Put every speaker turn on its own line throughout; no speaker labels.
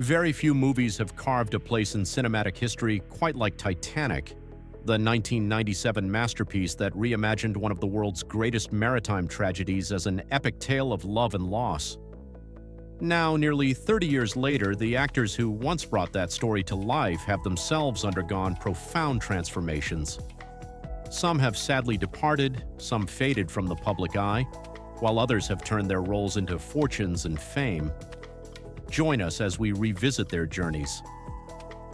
Very few movies have carved a place in cinematic history quite like Titanic, the 1997 masterpiece that reimagined one of the world's greatest maritime tragedies as an epic tale of love and loss. Now, nearly 30 years later, the actors who once brought that story to life have themselves undergone profound transformations. Some have sadly departed, some faded from the public eye, while others have turned their roles into fortunes and fame. Join us as we revisit their journeys.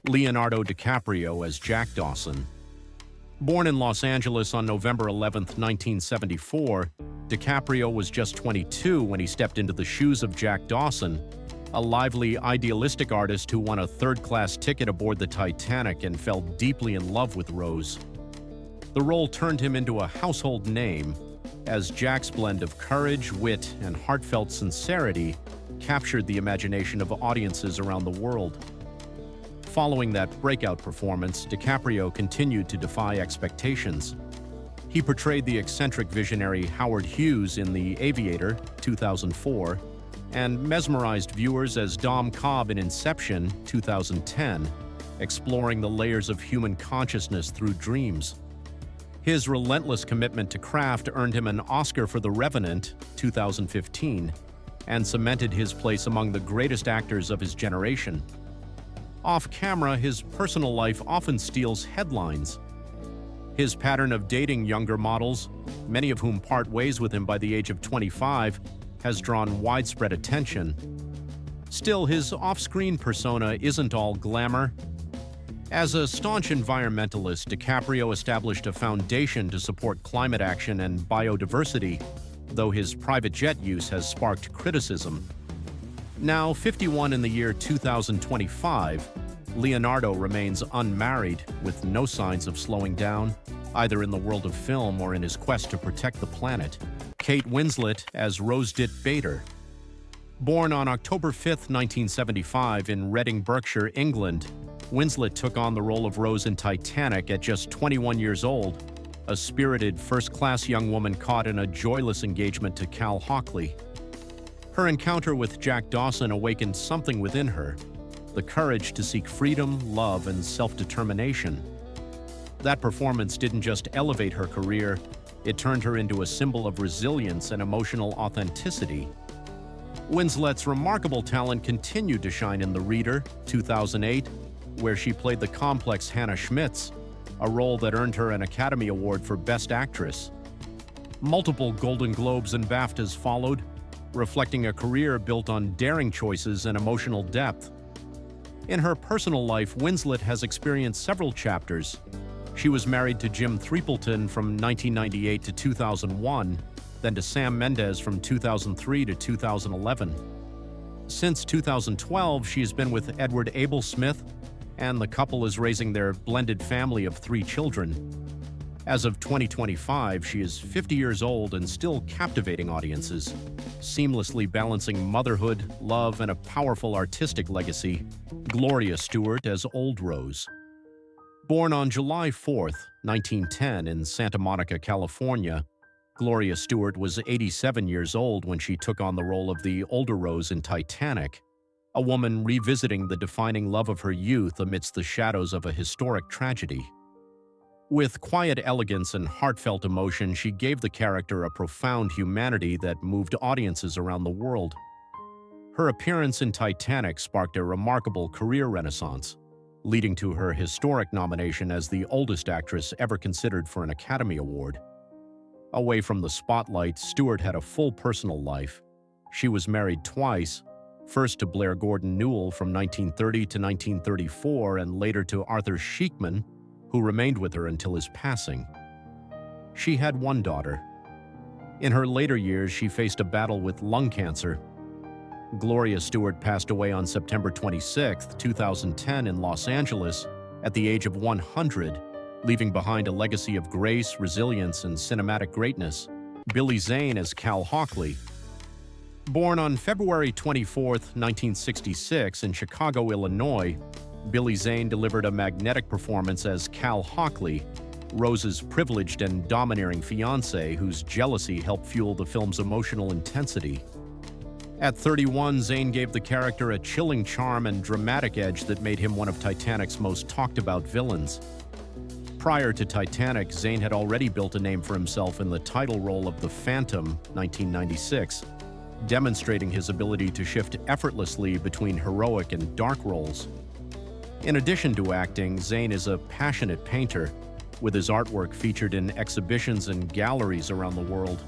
Leonardo DiCaprio as Jack Dawson. Born in Los Angeles on November 11, 1974, DiCaprio was just 22 when he stepped into the shoes of Jack Dawson, a lively, idealistic artist who won a third-class ticket aboard the Titanic and fell deeply in love with Rose. The role turned him into a household name, as Jack's blend of courage, wit, and heartfelt sincerity captured the imagination of audiences around the world. Following that breakout performance, DiCaprio continued to defy expectations. He portrayed the eccentric visionary Howard Hughes in The Aviator, 2004, and mesmerized viewers as Dom Cobb in Inception, 2010, exploring the layers of human consciousness through dreams. His relentless commitment to craft earned him an Oscar for The Revenant, 2015, and cemented his place among the greatest actors of his generation. Off-camera, his personal life often steals headlines. His pattern of dating younger models, many of whom part ways with him by the age of 25, has drawn widespread attention. Still, his off-screen persona isn't all glamour. As a staunch environmentalist, DiCaprio established a foundation to support climate action and biodiversity, though his private jet use has sparked criticism. Now 51 in the year 2025, Leonardo remains unmarried, with no signs of slowing down, either in the world of film or in his quest to protect the planet. Kate Winslet as Rose Bader. Born on October 5, 1975 in Reading, Berkshire, England, Winslet took on the role of Rose in Titanic at just 21 years old, a spirited, first-class young woman caught in a joyless engagement to Cal Hockley. Her encounter with Jack Dawson awakened something within her, the courage to seek freedom, love, and self-determination. That performance didn't just elevate her career, it turned her into a symbol of resilience and emotional authenticity. Winslet's remarkable talent continued to shine in The Reader, 2008, where she played the complex Hannah Schmitz, a role that earned her an Academy Award for Best Actress. Multiple Golden Globes and BAFTAs followed, reflecting a career built on daring choices and emotional depth. In her personal life, Winslet has experienced several chapters. She was married to Jim Threepleton from 1998 to 2001, then to Sam Mendes from 2003 to 2011. Since 2012, she has been with Edward Abel Smith, and the couple is raising their blended family of 3 children. As of 2025, she is 50 years old and still captivating audiences, seamlessly balancing motherhood, love, and a powerful artistic legacy. Gloria Stewart as Old Rose. Born on July 4, 1910 in Santa Monica, California, Gloria Stewart was 87 years old when she took on the role of the older Rose in Titanic, a woman revisiting the defining love of her youth amidst the shadows of a historic tragedy. With quiet elegance and heartfelt emotion, she gave the character a profound humanity that moved audiences around the world. Her appearance in Titanic sparked a remarkable career renaissance, leading to her historic nomination as the oldest actress ever considered for an Academy Award. Away from the spotlight, Stewart had a full personal life. She was married twice, first to Blair Gordon Newell from 1930 to 1934 and later to Arthur Sheikman, who remained with her until his passing. She had 1 daughter. In her later years, she faced a battle with lung cancer. Gloria Stewart passed away on September 26, 2010 in Los Angeles at the age of 100, leaving behind a legacy of grace, resilience, and cinematic greatness. Billy Zane as Cal Hockley. Born on February 24, 1966 in Chicago, Illinois, Billy Zane delivered a magnetic performance as Cal Hockley, Rose's privileged and domineering fiancé whose jealousy helped fuel the film's emotional intensity. At 31, Zayn gave the character a chilling charm and dramatic edge that made him one of Titanic's most talked-about villains. Prior to Titanic, Zayn had already built a name for himself in the title role of the Phantom, 1996, demonstrating his ability to shift effortlessly between heroic and dark roles. In addition to acting, Zayn is a passionate painter, with his artwork featured in exhibitions and galleries around the world.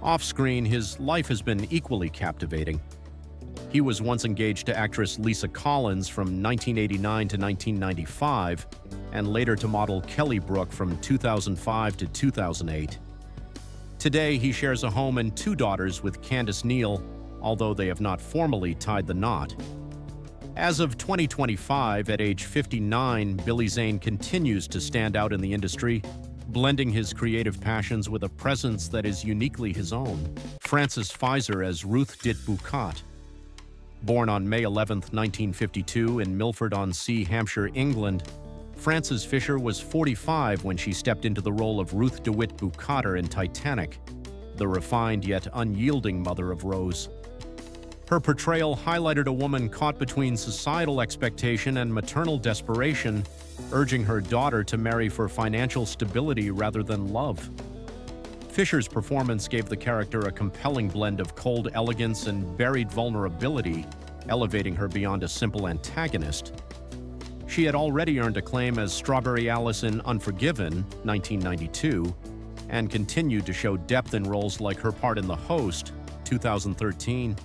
Off-screen, his life has been equally captivating. He was once engaged to actress Lisa Collins from 1989 to 1995, and later to model Kelly Brook from 2005 to 2008. Today, he shares a home and 2 daughters with Candace Neal, although they have not formally tied the knot. As of 2025, at age 59, Billy Zane continues to stand out in the industry, blending his creative passions with a presence that is uniquely his own. Frances Pfizer as Ruth dit Boucat. Born on May 11, 1952 in Milford-on-Sea, Hampshire, England, Frances Fischer was 45 when she stepped into the role of Ruth DeWitt Bukater in Titanic, the refined yet unyielding mother of Rose. Her portrayal highlighted a woman caught between societal expectation and maternal desperation, urging her daughter to marry for financial stability rather than love. Fischer's performance gave the character a compelling blend of cold elegance and buried vulnerability, elevating her beyond a simple antagonist. She had already earned acclaim as Strawberry Alice in Unforgiven, 1992, and continued to show depth in roles like her part in The Host, 2013.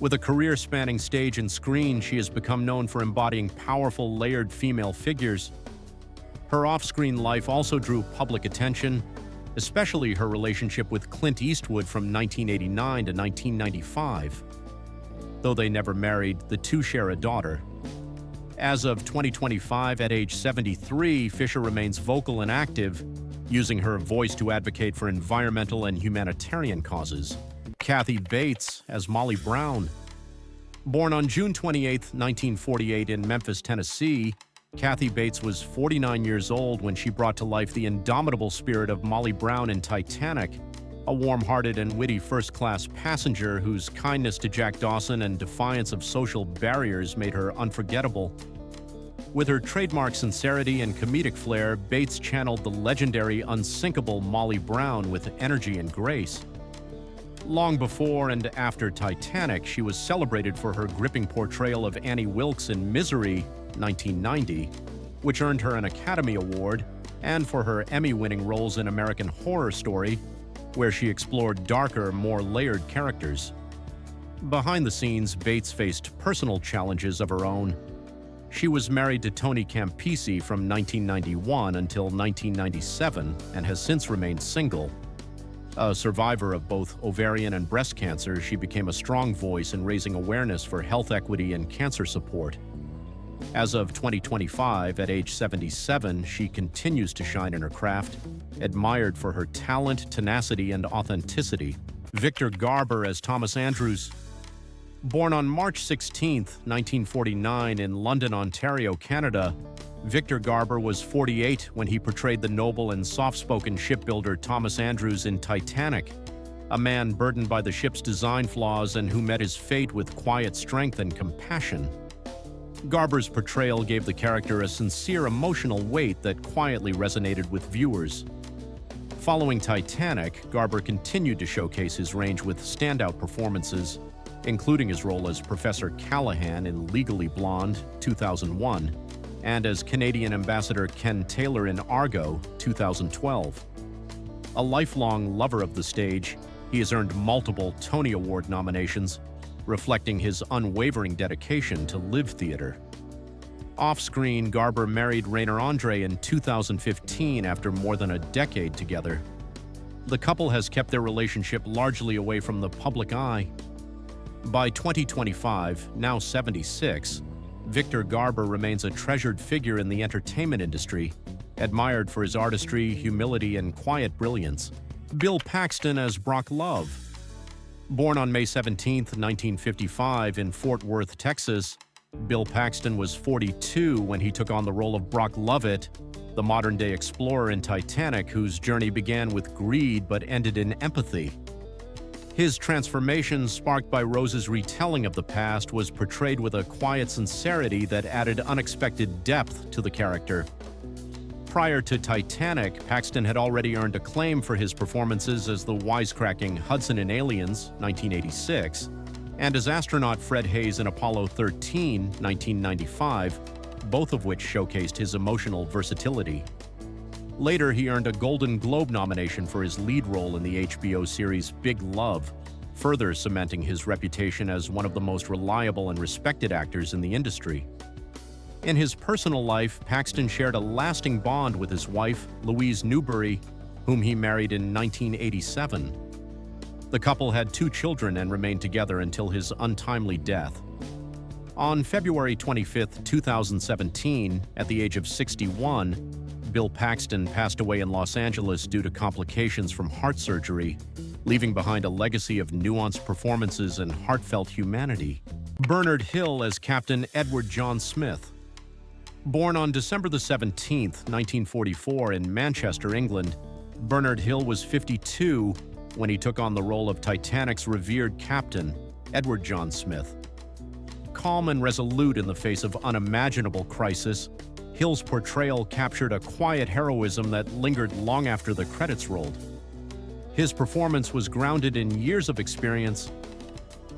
With a career spanning stage and screen, she has become known for embodying powerful, layered female figures. Her off-screen life also drew public attention, especially her relationship with Clint Eastwood from 1989 to 1995. Though they never married, the two share a daughter. As of 2025, at age 73, Fischer remains vocal and active, using her voice to advocate for environmental and humanitarian causes. Kathy Bates as Molly Brown. Born on June 28, 1948 in Memphis, Tennessee, Kathy Bates was 49 years old when she brought to life the indomitable spirit of Molly Brown in Titanic, a warm-hearted and witty first-class passenger whose kindness to Jack Dawson and defiance of social barriers made her unforgettable. With her trademark sincerity and comedic flair, Bates channeled the legendary, unsinkable Molly Brown with energy and grace. Long before and after Titanic, she was celebrated for her gripping portrayal of Annie Wilkes in Misery, 1990, which earned her an Academy Award, and for her Emmy-winning roles in American Horror Story, where she explored darker, more layered characters. Behind the scenes, Bates faced personal challenges of her own. She was married to Tony Campisi from 1991 until 1997 and has since remained single. A survivor of both ovarian and breast cancer, she became a strong voice in raising awareness for health equity and cancer support. As of 2025, at age 77, she continues to shine in her craft, admired for her talent, tenacity, and authenticity. Victor Garber as Thomas Andrews. Born on March 16, 1949 in London, Ontario, Canada, Victor Garber was 48 when he portrayed the noble and soft-spoken shipbuilder Thomas Andrews in Titanic, a man burdened by the ship's design flaws and who met his fate with quiet strength and compassion. Garber's portrayal gave the character a sincere emotional weight that quietly resonated with viewers. Following Titanic, Garber continued to showcase his range with standout performances, including his role as Professor Callahan in Legally Blonde, 2001, and as Canadian Ambassador Ken Taylor in Argo, 2012. A lifelong lover of the stage, he has earned multiple Tony Award nominations, reflecting his unwavering dedication to live theater. Off-screen, Garber married Rainer Andre in 2015 after more than a decade together. The couple has kept their relationship largely away from the public eye. By 2025, now 76, Victor Garber remains a treasured figure in the entertainment industry, admired for his artistry, humility, and quiet brilliance. Bill Paxton as Brock Love. Born on May 17, 1955 in Fort Worth, Texas, Bill Paxton was 42 when he took on the role of Brock Lovett, the modern-day explorer in Titanic whose journey began with greed but ended in empathy. His transformation, sparked by Rose's retelling of the past, was portrayed with a quiet sincerity that added unexpected depth to the character. Prior to Titanic, Paxton had already earned acclaim for his performances as the wisecracking Hudson in Aliens, 1986, and as astronaut Fred Hayes in Apollo 13, 1995, both of which showcased his emotional versatility. Later, he earned a Golden Globe nomination for his lead role in the HBO series Big Love, further cementing his reputation as one of the most reliable and respected actors in the industry. In his personal life, Paxton shared a lasting bond with his wife, Louise Newbury, whom he married in 1987. The couple had 2 children and remained together until his untimely death. On February 25, 2017, at the age of 61, Bill Paxton passed away in Los Angeles due to complications from heart surgery, leaving behind a legacy of nuanced performances and heartfelt humanity. Bernard Hill as Captain Edward John Smith. Born on December 17, 1944 in Manchester, England, Bernard Hill was 52 when he took on the role of Titanic's revered captain, Edward John Smith. Calm and resolute in the face of unimaginable crisis, Hill's portrayal captured a quiet heroism that lingered long after the credits rolled. His performance was grounded in years of experience.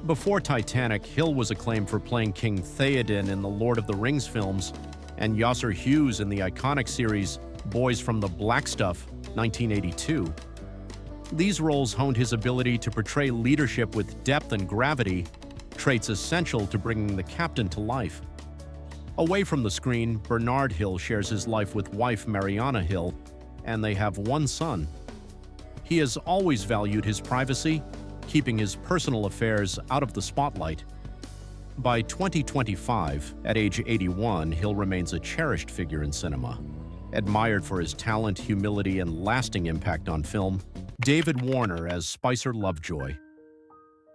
Before Titanic, Hill was acclaimed for playing King Theoden in the Lord of the Rings films and Yasser Hughes in the iconic series Boys from the Black Stuff, 1982. These roles honed his ability to portray leadership with depth and gravity, traits essential to bringing the captain to life. Away from the screen, Bernard Hill shares his life with wife Mariana Hill, and they have 1 son. He has always valued his privacy, keeping his personal affairs out of the spotlight. By 2025, at age 81, Hill remains a cherished figure in cinema. Admired for his talent, humility, and lasting impact on film, David Warner as Spicer Lovejoy.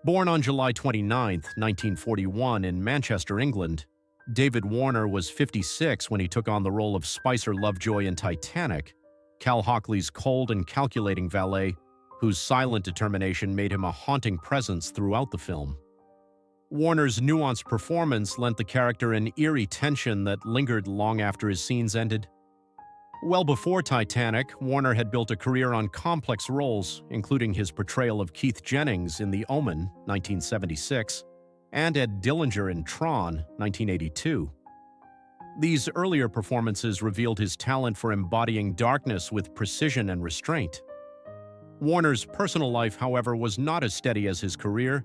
Born on July 29, 1941 in Manchester, England, David Warner was 56 when he took on the role of Spicer Lovejoy in Titanic, Cal Hockley's cold and calculating valet, whose silent determination made him a haunting presence throughout the film. Warner's nuanced performance lent the character an eerie tension that lingered long after his scenes ended. Well before Titanic, Warner had built a career on complex roles, including his portrayal of Keith Jennings in The Omen, 1976, and Ed Dillinger in Tron, 1982. These earlier performances revealed his talent for embodying darkness with precision and restraint. Warner's personal life, however, was not as steady as his career.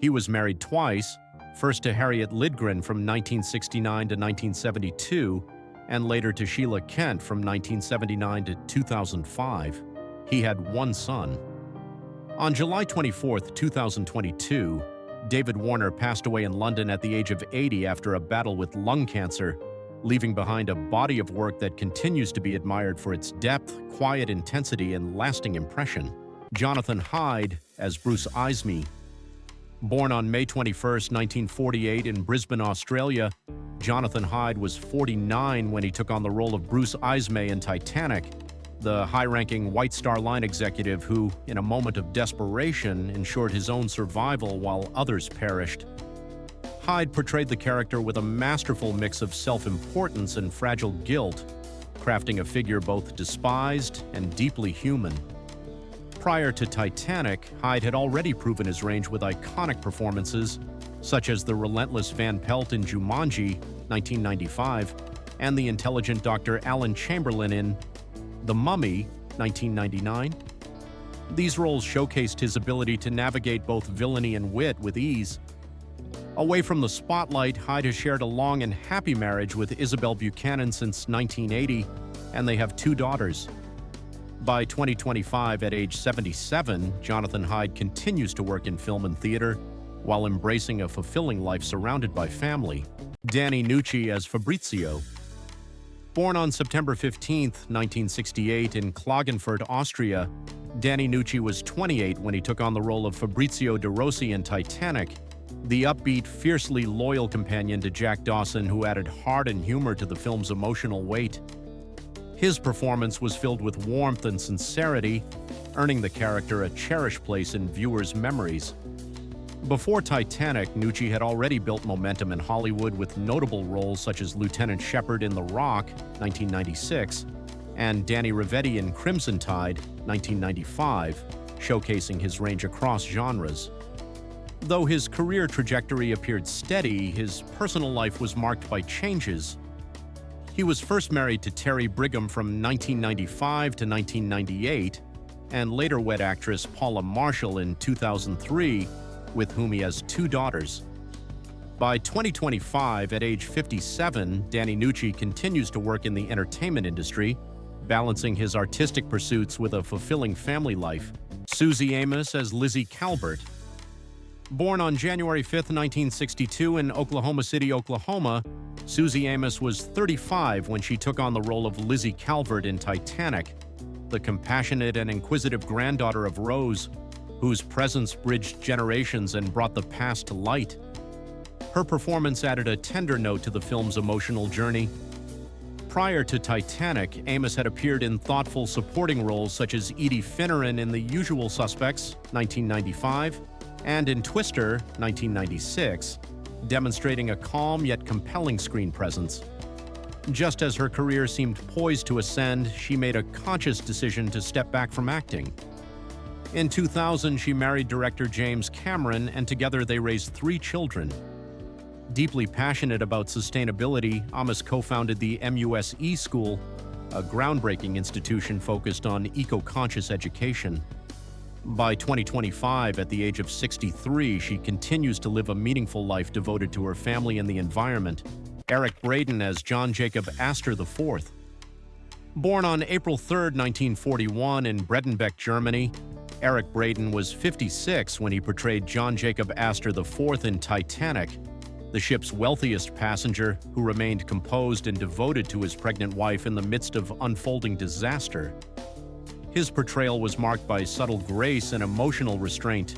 He was married twice, first to Harriet Lidgren from 1969 to 1972, and later to Sheila Kent from 1979 to 2005. He had 1 son. On July 24, 2022, David Warner passed away in London at the age of 80 after a battle with lung cancer, leaving behind a body of work that continues to be admired for its depth, quiet intensity, and lasting impression. Jonathan Hyde as Bruce Ismay. Born on May 21, 1948 in Brisbane, Australia, Jonathan Hyde was 49 when he took on the role of Bruce Ismay in Titanic, the high-ranking White Star Line executive who, in a moment of desperation, ensured his own survival while others perished. Hyde portrayed the character with a masterful mix of self-importance and fragile guilt, crafting a figure both despised and deeply human. Prior to Titanic, Hyde had already proven his range with iconic performances, such as the relentless Van Pelt in Jumanji, 1995, and the intelligent Dr. Alan Chamberlain in The Mummy, 1999. These roles showcased his ability to navigate both villainy and wit with ease. Away from the spotlight, Hyde has shared a long and happy marriage with Isabel Buchanan since 1980, and they have 2 daughters. By 2025, at age 77, Jonathan Hyde continues to work in film and theater while embracing a fulfilling life surrounded by family. Danny Nucci as Fabrizio. Born on September 15, 1968 in Klagenfurt, Austria, Danny Nucci was 28 when he took on the role of Fabrizio De Rossi in Titanic, the upbeat, fiercely loyal companion to Jack Dawson who added heart and humor to the film's emotional weight. His performance was filled with warmth and sincerity, earning the character a cherished place in viewers' memories. Before Titanic, Nucci had already built momentum in Hollywood with notable roles such as Lieutenant Shepard in The Rock, 1996, and Danny Rivetti in Crimson Tide, 1995, showcasing his range across genres. Though his career trajectory appeared steady, his personal life was marked by changes. He was first married to Terry Brigham from 1995 to 1998, and later wed actress Paula Marshall in 2003, with whom he has 2 daughters. By 2025, at age 57, Danny Nucci continues to work in the entertainment industry, balancing his artistic pursuits with a fulfilling family life. Susie Amos as Lizzie Calvert. Born on January 5, 1962 in Oklahoma City, Oklahoma, Susie Amos was 35 when she took on the role of Lizzie Calvert in Titanic, the compassionate and inquisitive granddaughter of Rose, whose presence bridged generations and brought the past to light. Her performance added a tender note to the film's emotional journey. Prior to Titanic, Amos had appeared in thoughtful supporting roles such as Edie Finneran in The Usual Suspects, 1995, and in Twister, 1996, demonstrating a calm yet compelling screen presence. Just as her career seemed poised to ascend, she made a conscious decision to step back from acting. In 2000, she married director James Cameron, and together they raised 3 children. Deeply passionate about sustainability, Amos co-founded the MUSE School, a groundbreaking institution focused on eco-conscious education. By 2025, at the age of 63, she continues to live a meaningful life devoted to her family and the environment. Eric Braden as John Jacob Astor IV. Born on April 3, 1941 in Bredenbeck, Germany, Eric Braden was 56 when he portrayed John Jacob Astor IV in Titanic, the ship's wealthiest passenger who remained composed and devoted to his pregnant wife in the midst of unfolding disaster. His portrayal was marked by subtle grace and emotional restraint.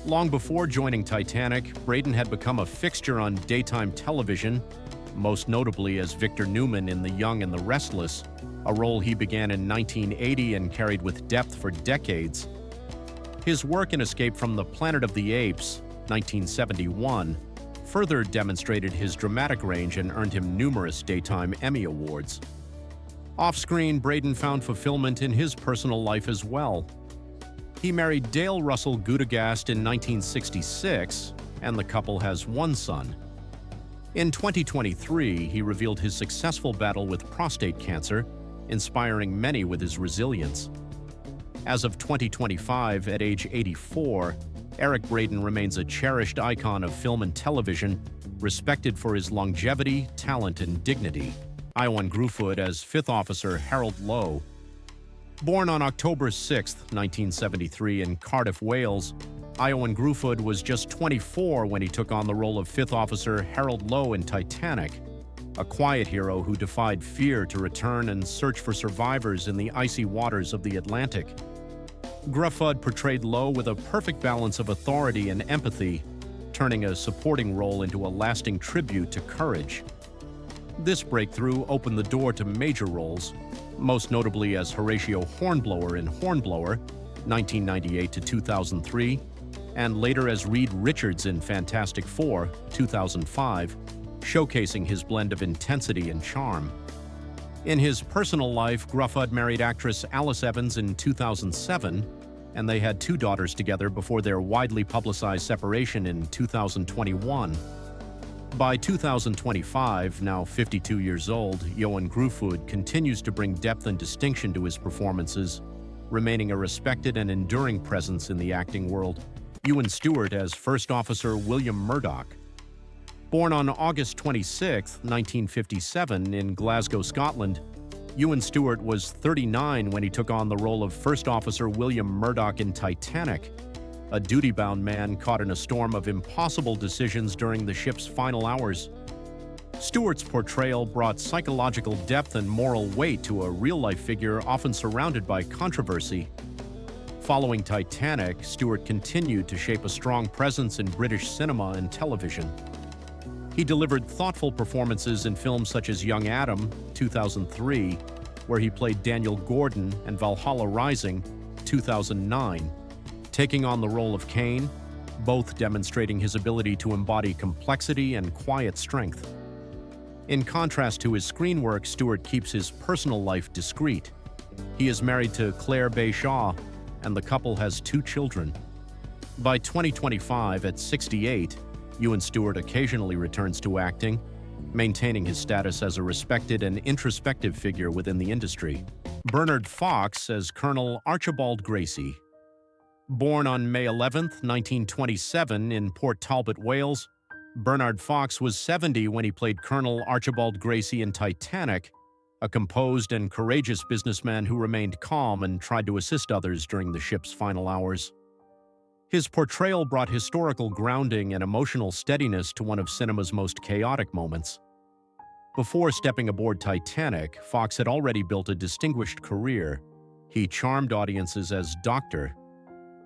Long before joining Titanic, Braden had become a fixture on daytime television, most notably as Victor Newman in The Young and the Restless, a role he began in 1980 and carried with depth for decades. His work in Escape from the Planet of the Apes, 1971, further demonstrated his dramatic range and earned him numerous daytime Emmy Awards. Off-screen, Braden found fulfillment in his personal life as well. He married Dale Russell Gudegast in 1966, and the couple has 1 son. In 2023, he revealed his successful battle with prostate cancer, inspiring many with his resilience. As of 2025, at age 84, Eric Braden remains a cherished icon of film and television, respected for his longevity, talent, and dignity. Euan Gruford as 5th Officer Harold Lowe. Born on October 6, 1973 in Cardiff, Wales, Euan Gruford was just 24 when he took on the role of 5th Officer Harold Lowe in Titanic, a quiet hero who defied fear to return and search for survivors in the icy waters of the Atlantic. Gruford portrayed Lowe with a perfect balance of authority and empathy, turning a supporting role into a lasting tribute to courage. This breakthrough opened the door to major roles, most notably as Horatio Hornblower in Hornblower, 1998 to 2003, and later as Reed Richards in Fantastic Four, 2005, showcasing his blend of intensity and charm. In his personal life, Gruford married actress Alice Evans in 2007, and they had 2 daughters together before their widely publicized separation in 2021. By 2025, now 52 years old, Euan Gruford continues to bring depth and distinction to his performances, remaining a respected and enduring presence in the acting world. Euan Stewart as First Officer William Murdoch. Born on August 26, 1957 in Glasgow, Scotland, Euan Stewart was 39 when he took on the role of First Officer William Murdoch in Titanic, a duty-bound man caught in a storm of impossible decisions during the ship's final hours. Stewart's portrayal brought psychological depth and moral weight to a real-life figure often surrounded by controversy. Following Titanic, Stewart continued to shape a strong presence in British cinema and television. He delivered thoughtful performances in films such as Young Adam, 2003, where he played Daniel Gordon, and Valhalla Rising, 2009, taking on the role of Kane, both demonstrating his ability to embody complexity and quiet strength. In contrast to his screen work, Stewart keeps his personal life discreet. He is married to Claire Bayshaw, and the couple has 2 children. By 2025, at 68, Euan Stewart occasionally returns to acting, maintaining his status as a respected and introspective figure within the industry. Bernard Fox as Colonel Archibald Gracie. Born on May 11, 1927 in Port Talbot, Wales, Bernard Fox was 70 when he played Colonel Archibald Gracie in Titanic, a composed and courageous businessman who remained calm and tried to assist others during the ship's final hours. His portrayal brought historical grounding and emotional steadiness to one of cinema's most chaotic moments. Before stepping aboard Titanic, Fox had already built a distinguished career. He charmed audiences as Doctor.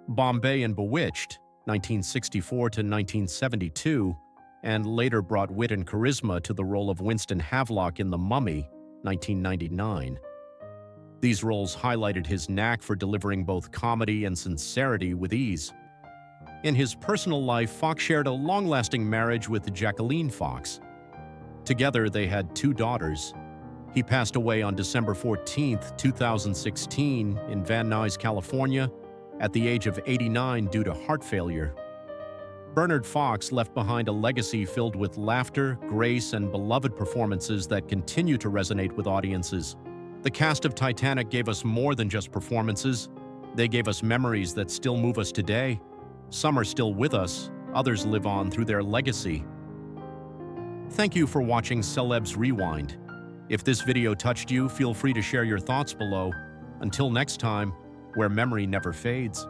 Bombay and Bewitched, 1964 to 1972, and later brought wit and charisma to the role of Winston Havelock in The Mummy, 1999. These roles highlighted his knack for delivering both comedy and sincerity with ease. In his personal life, Fox shared a long-lasting marriage with Jacqueline Fox. Together, they had 2 daughters. He passed away on December 14, 2016, in Van Nuys, California, at the age of 89 due to heart failure. Bernard Fox left behind a legacy filled with laughter, grace, and beloved performances that continue to resonate with audiences. The cast of Titanic gave us more than just performances. They gave us memories that still move us today. Some are still with us, others live on through their legacy. Thank you for watching Celebs Rewind. If this video touched you, feel free to share your thoughts below. Until next time, where memory never fades.